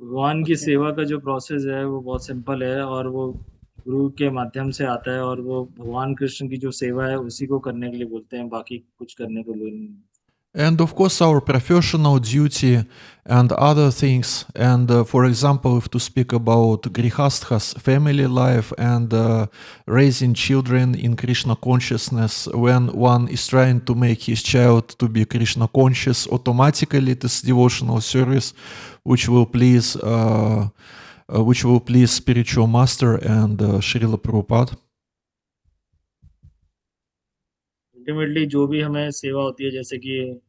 भगवान की सेवा का जो process है वो बहुत simple है और वो गुरु के माध्यम से आता है और वो भगवान कृष्ण की जो सेवा है उसी को करने के लिए बोलते हैं, बाकी कुछ करने को नहीं. And of course our professional duty and other things, and for example, if to speak about grihasthas, family life and raising children in Krishna consciousness, when one is trying to make his child to be Krishna conscious, automatically it is devotional service which will please spiritual master and Srila Prabhupada. Ultimately जो भी हमें सेवा होती है, जैसे कि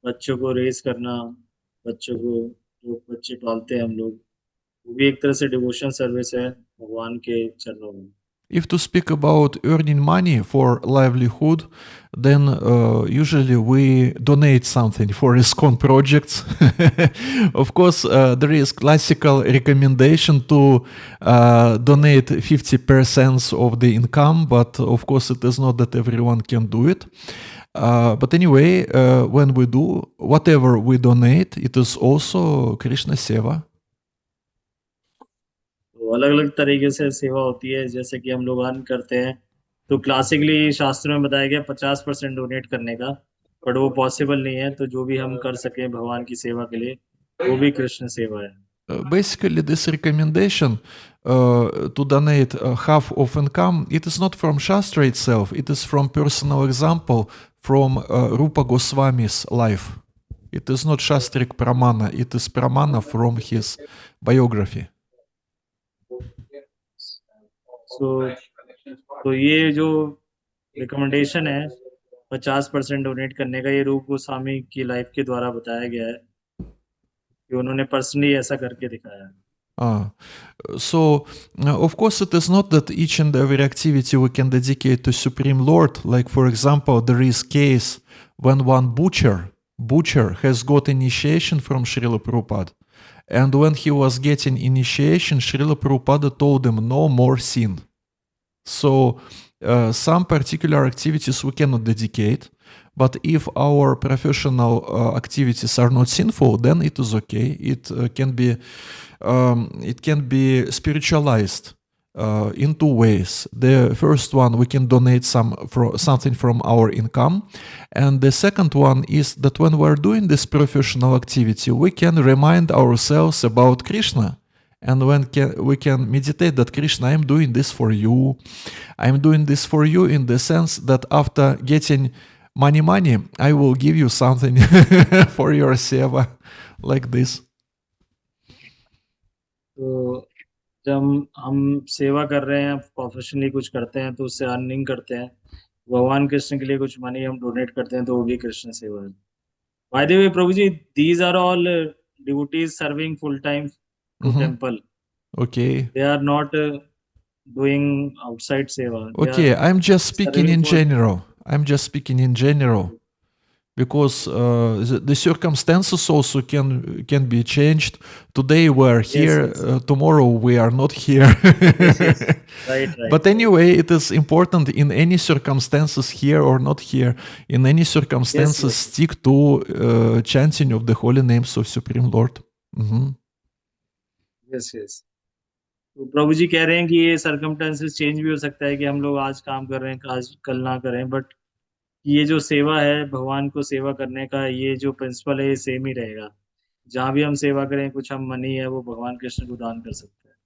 बच्चों को रेस करना, बच्चों को जो बच्चे पालते हैं हम लोग, वो भी एक तरह से डिवोशन सर्विस है भगवान के चरणों में. If to speak about earning money for livelihood, then usually we donate something for ISKCON projects. Of course, there is classical recommendation to donate 50% of the income, but of course it is not that everyone can do it. But anyway, when we do, whatever we donate, it is also Krishna Seva. अलग अलग तरीके से सेवा होती है, जैसे कि हम लोग अर्न करते हैं तो क्लासिकली शास्त्रों में बताया गया 50% डोनेट करने का, बट वो पॉसिबल नहीं है, तो जो भी हम कर सकें भगवान की सेवा के लिए वो भी कृष्ण सेवा है. Basically, this recommendation to donate half of income, it is not from Shastra itself, it is from personal example from Rupa Goswami's life. It is not Shastric Pramana, it is Pramana from his biography. तो ये जो recommendation है 50% donate करने का, ये रूप गोस्वामी की life के द्वारा बताया गया है कि उन्होंने पर्सनली ऐसा करके दिखाया है. So, of course, it is not that each and every activity we can dedicate to Supreme Lord. Like, for example, there is case when one butcher has got initiation from Srila Prabhupada. And when he was getting initiation, Srila Prabhupada told him, no more sin. So some particular activities we cannot dedicate, but if our professional activities are not sinful, then it is okay. It can be spiritualized in two ways. The first one, we can donate something from our income, and the second one is that when we're doing this professional activity, we can remind ourselves about Krishna. And when we can meditate that Krishna, I'm doing this for you. I'm doing this for you in the sense that after getting money, I will give you something for your seva, like this. तो जब हम सेवा कर रहे हैं, professionally कुछ करते हैं, तो उससे अर्निंग करते हैं, भगवान कृष्ण के लिए कुछ मनी हम डोनेट करते हैं, तो वो भी कृष्ण सेवा है. By the way, Prabhuji, these are all devotees serving full time to temple. Okay. They are not doing outside seva. Okay, I'm just speaking in general. Because the circumstances also can be changed. Today we're here, tomorrow we are not here. Yes. Right. But anyway, it is important in any circumstances, here or not here, in any circumstances, stick to chanting of the holy names of Supreme Lord. Yes. तो प्रभु जी कह रहे हैं कि ये circumstances change भी हो सकता है कि हम लोग आज काम कर रहे हैं, आज कल ना करें, बट ये जो सेवा है, भगवान को सेवा करने का ये जो प्रिंसिपल है, ये सेम ही रहेगा. जहाँ भी हम सेवा करें, कुछ हम मनी है वो भगवान कृष्ण को दान कर सकते हैं.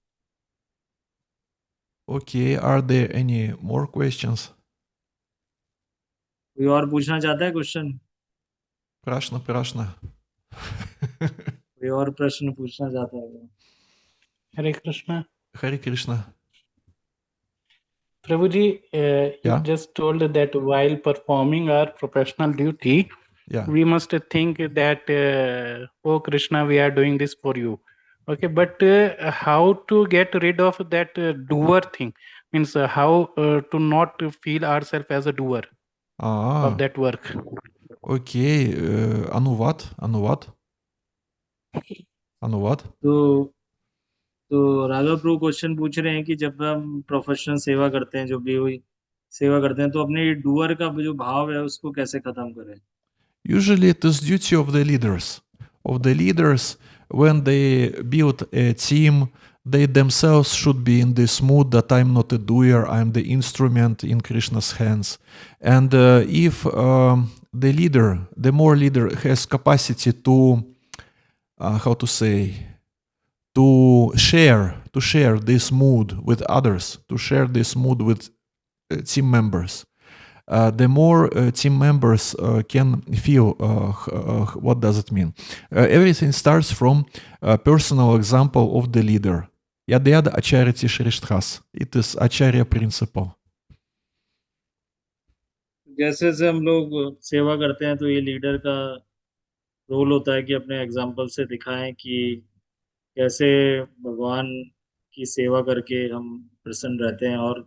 Okay, are there any more questions? कोई और पूछना चाहता है क्वेश्चन? Prashna. कोई और प्रश्न पूछना चाहता है? Hare Krishna. Hare Krishna. Prabhuji, you just told that while performing our professional duty, we must think that, oh Krishna, we are doing this for you. Okay, but how to get rid of that doer thing? Means how to not feel ourselves as a doer of that work. Okay, Anuvad. तो राघव प्रभु question पूछ रहे हैं कि जब हम professional सेवा करते हैं, जो भी हुई सेवा करते हैं, तो अपने डूअर का जो भाव है उसको कैसे खत्म करें? Usually it is duty of the leaders. When they build a team, they themselves should be in this mood that I'm not a doer, I'm the instrument in Krishna's hands. And if the more leader has capacity to, to share this mood with others, to share this mood with team members, the more team members can feel what does it mean. Everything starts from a personal example of the leader. Yad Acharya Shristhas. It is Acharya principle. जैसे से हम लोग सेवा करते हैं, तो ये leader का रोल होता है कि अपने एग्जाम्पल से दिखाएं कि कैसे भगवान की सेवा करके हम प्रसन्न रहते हैं, और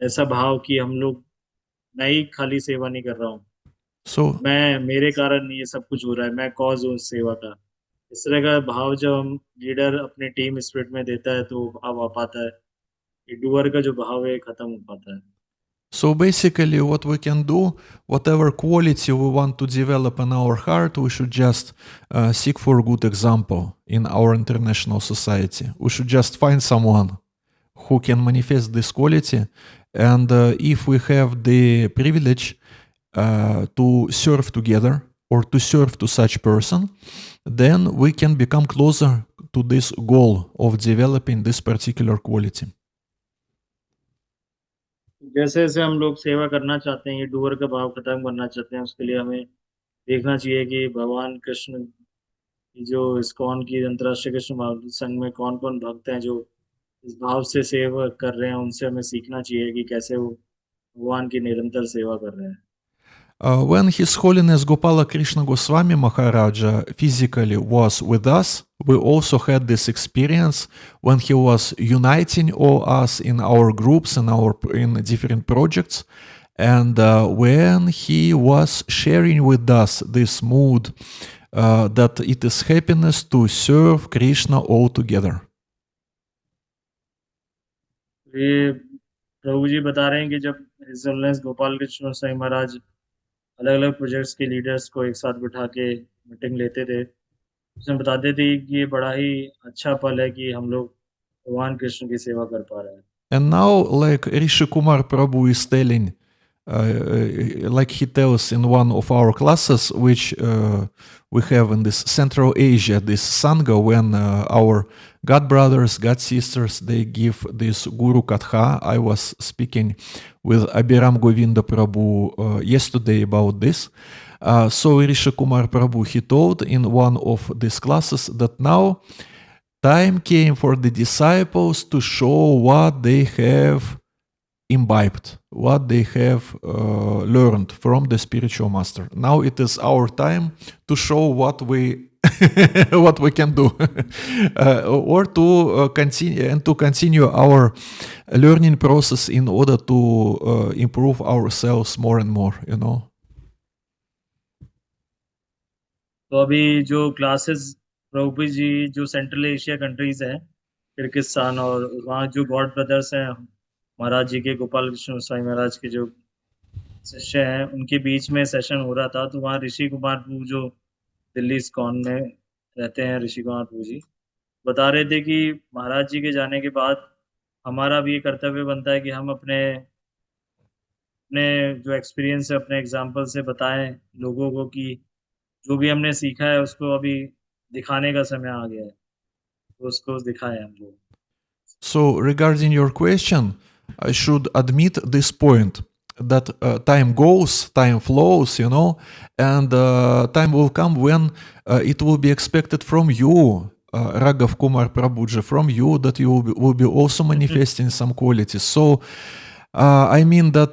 ऐसा भाव कि हम लोग मैं ही खाली सेवा नहीं कर रहा हूँ, मेरे कारण ये सब कुछ हो रहा है, मैं कॉज हूँ सेवा का. इस तरह का भाव जब हम लीडर अपने टीम स्पिरिट में देता है, तो भाव आ पाता है, ये डूअर का जो भाव है खत्म हो पाता है. So basically what we can do, whatever quality we want to develop in our heart, we should just seek for a good example in our international society. We should just find someone who can manifest this quality. And if we have the privilege to serve together or to serve to such person, then we can become closer to this goal of developing this particular quality. जैसे जैसे हम लोग सेवा करना चाहते हैं, ये doer का भाव खत्म करना चाहते हैं, उसके लिए हमें देखना चाहिए कि भगवान कृष्ण जो इस्कॉन की अंतर्राष्ट्रीय कृष्ण संघ में कौन कौन भक्त हैं जो इस भाव से सेवा कर रहे हैं, उनसे हमें सीखना चाहिए कि कैसे वो भगवान की निरंतर सेवा कर रहे हैं. When His Holiness Gopala Krishna Goswami Maharaja physically was with us, we also had this experience when he was uniting all us in our groups and in different projects, and when he was sharing with us this mood that it is happiness to serve Krishna all together. प्रभु जी बता रहे हैं कि जब his onerous Gopal Krishna Sai महाराज अलग अलग projects के leaders को एक साथ बिठा के मीटिंग लेते थे, उसमें बताते थे कि ये बड़ा ही अच्छा पल है कि हम लोग भगवान कृष्ण की सेवा कर पा रहे हैं. And now, like Rishi Kumar Prabhu is telling, like he tells in one of our classes, which we have in this Central Asia, this Sangha, when our God brothers, God sisters, they give this Guru Katha. I was speaking with Abhiram Govinda Prabhu yesterday about this. So Rishi Kumar Prabhu, he told in one of these classes that now time came for the disciples to show what they have imbibed, what they have learned from the spiritual master. Now it is our time to show what we what we can do, or to continue our learning process in order to improve ourselves more and more. You know. तो अभी जो classes प्रभु जी जो central Asia countries हैं, Kyrgyzstan, और वहाँ जो God brothers हैं महाराज जी के, गोपाल कृष्ण साईं महाराज के जो शिष्य हैं, उनके बीच में सेशन हो रहा था. तो वहाँ ऋषि कुमार प्रभु जो दिल्ली इस्कॉन में रहते हैं, ऋषि कुमार प्रभु जी बता रहे थे कि महाराज जी के जाने के बाद हमारा भी ये कर्तव्य बनता है कि हम अपने अपने जो एक्सपीरियंस है, अपने एग्जाम्पल से बताएं लोगों को कि जो भी हमने सीखा है उसको अभी दिखाने का समय आ गया है, तो उसको दिखाएं हम लोग. So, regarding your question, I should admit this point that time goes, time flows, you know, and time will come when it will be expected from you, Raghav Kumar Prabhuji, from you that you will be also manifesting some qualities. So, I mean that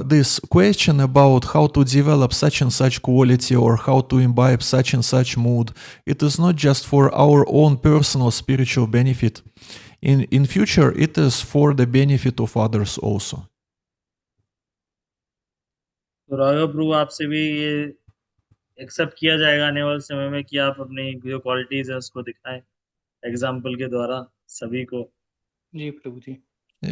this question about how to develop such and such quality or how to imbibe such and such mood, it is not just for our own personal spiritual benefit. In future, it is for the benefit of others also. तो राघव प्रभु आपसे भी ये accept किया जाएगा आने वाले समय में कि आप अपनी जो क्वालिटीज है उसको दिखाएं एग्जाम्पल के द्वारा सभी को. जी प्रभु जी.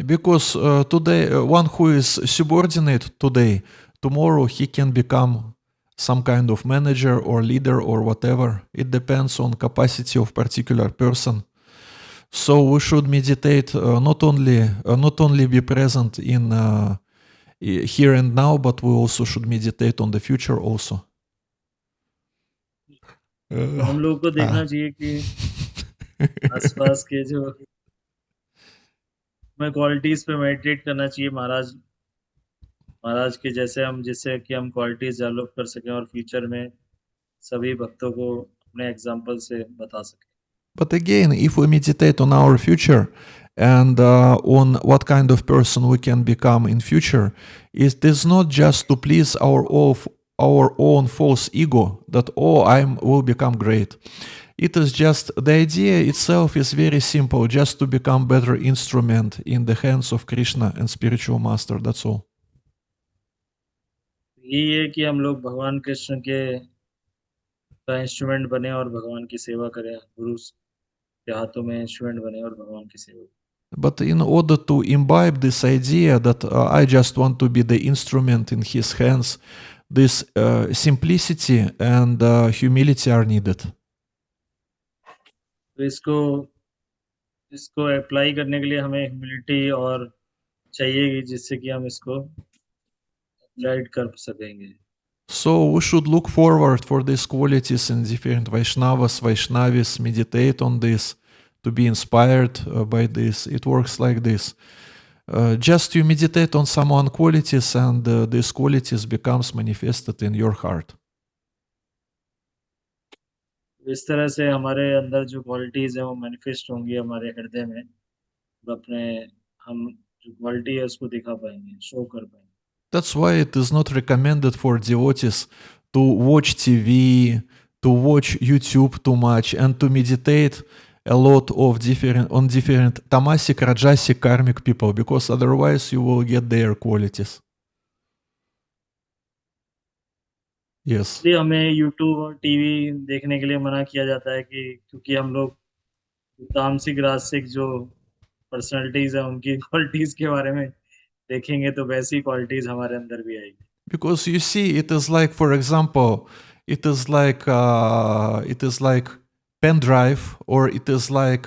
Because today, one who is subordinate today, tomorrow he can become some kind of manager or leader or whatever. It depends on capacity of particular person. So we should meditate not only be present in here and now, but we also should meditate on the future also. तो हम लोग को देखना चाहिए कि आसपास के जो हमें क्वालिटीज पे मेडिटेट करना चाहिए महाराज के जैसे, हम जिससे कि हम क्वालिटीज डेवलप कर सकें और फ्यूचर में सभी भक्तों को अपने एग्जाम्पल से बता सकें. But again, if we meditate on our future and on what kind of person we can become in future, it is not just to please our own false ego that I will become great. It is just the idea itself is very simple, just to become better instrument in the hands of Krishna and spiritual master. That's all. यही है कि हम लोग भगवान कृष्ण के का instrument बने और भगवान की सेवा करें, गुरु के हाथों में इंस्ट्रूमेंट बने और भगवान की सेवा. But in order to imbibe this idea that I just want to be the instrument in his hands, this simplicity and humility are needed. तो इसको अप्लाई करने के लिए हमें ह्यूमिलिटी और चाहिए जिससे कि हम इसको अप्लाइड कर सकेंगे. So we should look forward for these qualities in different Vaishnavis, meditate on this, to be inspired by this. It works like this. Just you meditate on some one qualities and these qualities becomes manifested in your heart. इस तरह से हमारे अंदर जो qualities है वो manifest होंगी हमारे हृदय में, अपने हम जो क्वालिटी है उसको दिखा पाएंगे, शो कर पाएंगे. That's why it is not recommended for devotees to watch TV, to watch YouTube too much, and to meditate a lot of different tamasic, rajasic, karmic people, because otherwise you will get their qualities. Yes. इसलिए हमें YouTube और TV देखने के लिए मना किया जाता है कि क्योंकि हम लोग तामसिक राजसिक जो पर्सनालिटीज है उनकी क्वालिटीज के बारे में देखेंगे तो वैसी क्वालिटीज हमारे अंदर भी आएगी. Because you see, it is like, for example, it is like pen drive, or it is like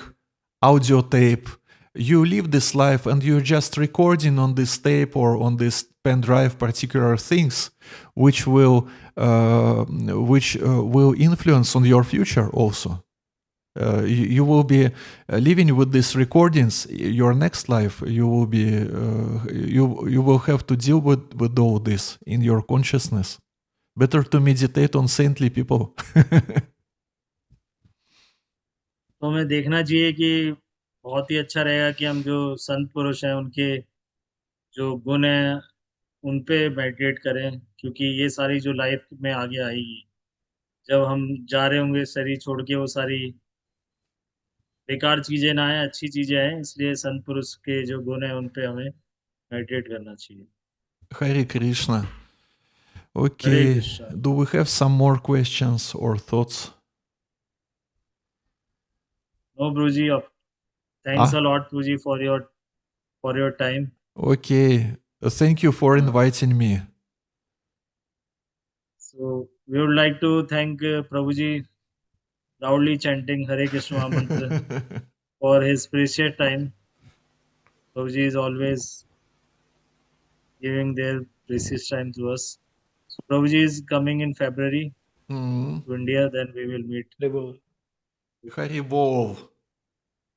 audio tape. You live this life and you're just recording on this tape or on this pen drive particular things, which will influence on your future also. You will be living with these recordings. Your next life, you will be you will have to deal with all this in your consciousness. Better to meditate on saintly people. तो हमें देखना चाहिए कि बहुत ही अच्छा रहेगा कि हम जो संत पुरुष हैं उनके जो गुण हैं उन पे मेडिटेट करें, क्योंकि ये सारी जो लाइफ में आगे आएगी, जब हम जा रहे होंगे शरीर छोड़ के, वो सारी बेकार चीजें ना आए, अच्छी चीजें आए. इसलिए संत पुरुष के जो गुण हैं उन पे हमें मेडिटेट करना चाहिए. Hare Krishna. Hare Okay. Krishna. Do we have some more questions or thoughts? No, Guruji, thanks Ah. a lot, Guruji, for your time. Okay. Thank you for inviting me. So we would like to thank Prabhuji loudly chanting Hare Krishna mantra for his precious time. Prabhuji is always giving their precious time to us. So Prabhuji is coming in February Mm. to India, then we will meet. Haribol.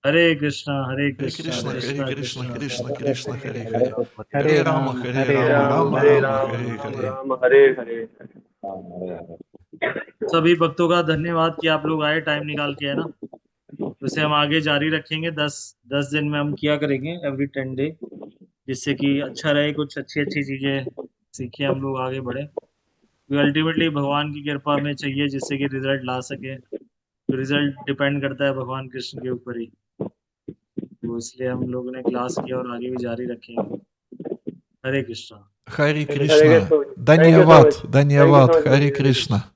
Hare Krishna, Hare Hare Krishna, Krishna, Krishna Hare Krishna, Krishna, Krishna Krishna, Hare Hare Hare. Hare. Hare Rama, Hare Rama, Rama Hare Rama, Ram, Hare Ram Hare. Ram, Hare Hare. सभी भक्तों का धन्यवाद कि आप लोग आए time निकाल के, है ना. उसे हम आगे जारी रखेंगे, 10 दिन में हम किया करेंगे एवरी 10 डे, जिससे कि अच्छा रहे, कुछ अच्छी चीजें सीखे, हम लोग आगे बढ़े. अल्टीमेटली भगवान की कृपा में चाहिए जिससे कि रिजल्ट ला सके. तो रिजल्ट डिपेंड करता है भगवान कृष्ण के ऊपर ही. तो इसलिए हम लोगों ने क्लास किया और आगे भी जारी रखेंगे. हरे Krishna. Hare Hare Krishna. Krishna. Thank you so Dhanyavad, much. Thank you so Dhanyavad, much, Hare Guruji. Hare Krishna. Krishna.